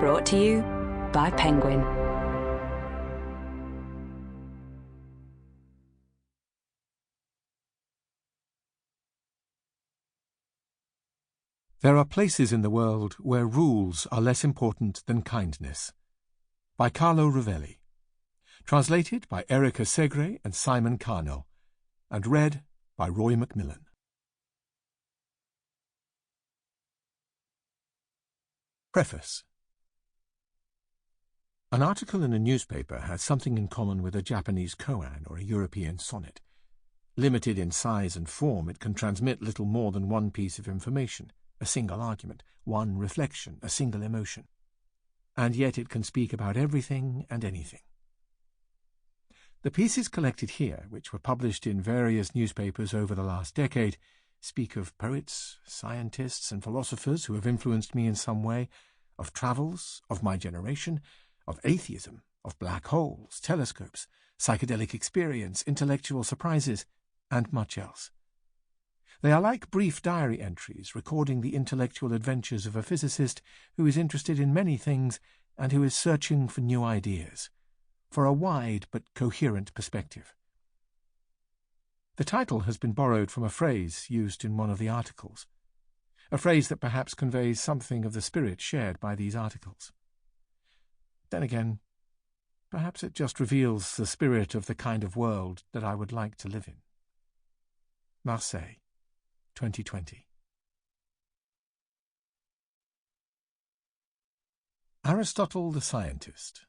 Brought to you by Penguin. There are places in the world where rules are less important than kindness. By Carlo Rovelli. Translated by Erica Segre and Simon Carnell. And read by Roy Mcmillan. Preface. An article in a newspaper has something in common with a Japanese koan or a European sonnet. Limited in size and form, it can transmit little more than one piece of information, a single argument, one reflection, a single emotion. And yet it can speak about everything and anything. The pieces collected here, which were published in various newspapers over the last decade, speak of poets, scientists, and philosophers who have influenced me in some way, of travels, of my generation, of atheism, of black holes, telescopes, psychedelic experience, intellectual surprises, and much else. They are like brief diary entries recording the intellectual adventures of a physicist who is interested in many things and who is searching for new ideas, for a wide but coherent perspective. The title has been borrowed from a phrase used in one of the articles, a phrase that perhaps conveys something of the spirit shared by these articles. Then again, perhaps it just reveals the spirit of the kind of world that I would like to live in. Marseille, 2020. Aristotle the Scientist.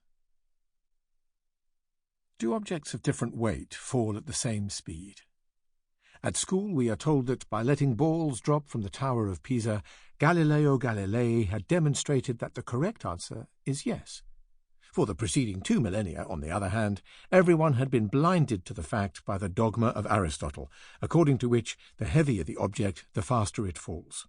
Do objects of different weight fall at the same speed? At school we are told that by letting balls drop from the Tower of Pisa, Galileo Galilei had demonstrated that the correct answer is yes. For the preceding 2 millennia, on the other hand, everyone had been blinded to the fact by the dogma of Aristotle, according to which the heavier the object, the faster it falls.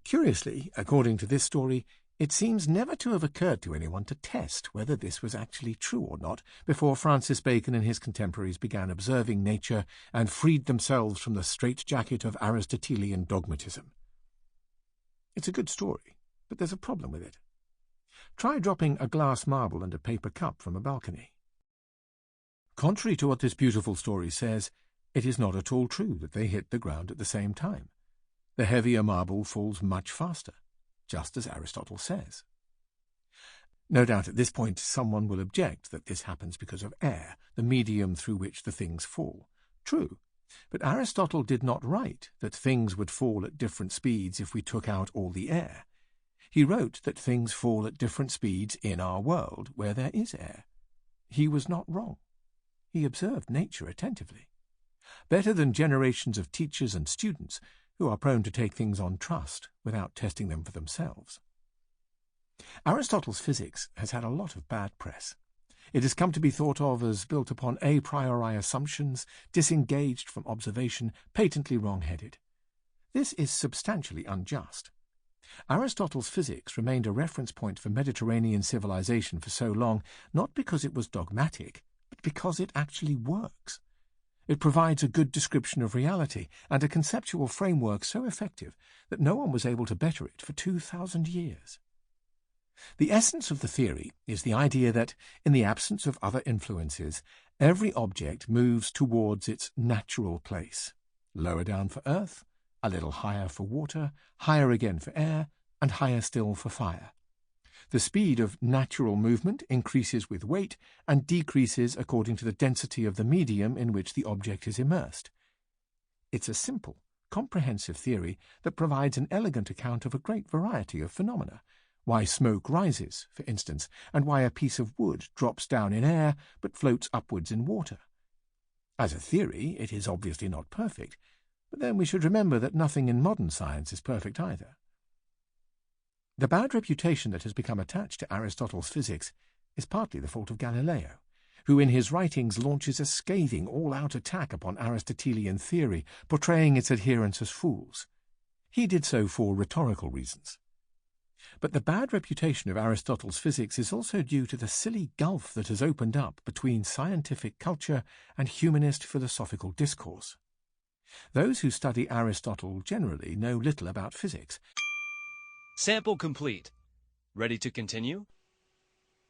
Curiously, according to this story, it seems never to have occurred to anyone to test whether this was actually true or not before Francis Bacon and his contemporaries began observing nature and freed themselves from the straitjacket of Aristotelian dogmatism. It's a good story, but there's a problem with it. Try dropping a glass marble and a paper cup from a balcony. Contrary to what this beautiful story says, it is not at all true that they hit the ground at the same time. The heavier marble falls much faster, just as Aristotle says. No doubt at this point someone will object that this happens because of air, the medium through which the things fall. True, but Aristotle did not write that things would fall at different speeds if we took out all the air. He wrote that things fall at different speeds in our world where there is air. He was not wrong. He observed nature attentively. Better than generations of teachers and students who are prone to take things on trust without testing them for themselves. Aristotle's physics has had a lot of bad press. It has come to be thought of as built upon a priori assumptions, disengaged from observation, patently wrong-headed. This is substantially unjust. Aristotle's physics remained a reference point for Mediterranean civilization for so long, not because it was dogmatic, but because it actually works. It provides a good description of reality and a conceptual framework so effective that no one was able to better it for 2,000 years. The essence of the theory is the idea that, in the absence of other influences, every object moves towards its natural place, lower down for earth, a little higher for water, higher again for air, and higher still for fire. The speed of natural movement increases with weight and decreases according to the density of the medium in which the object is immersed. It's a simple, comprehensive theory that provides an elegant account of a great variety of phenomena, why smoke rises, for instance, and why a piece of wood drops down in air but floats upwards in water. As a theory, it is obviously not perfect, but then we should remember that nothing in modern science is perfect either. The bad reputation that has become attached to Aristotle's physics is partly the fault of Galileo, who in his writings launches a scathing, all-out attack upon Aristotelian theory, portraying its adherents as fools. He did so for rhetorical reasons. But the bad reputation of Aristotle's physics is also due to the silly gulf that has opened up between scientific culture and humanist philosophical discourse. Those who study Aristotle generally know little about physics. Sample complete. Ready to continue?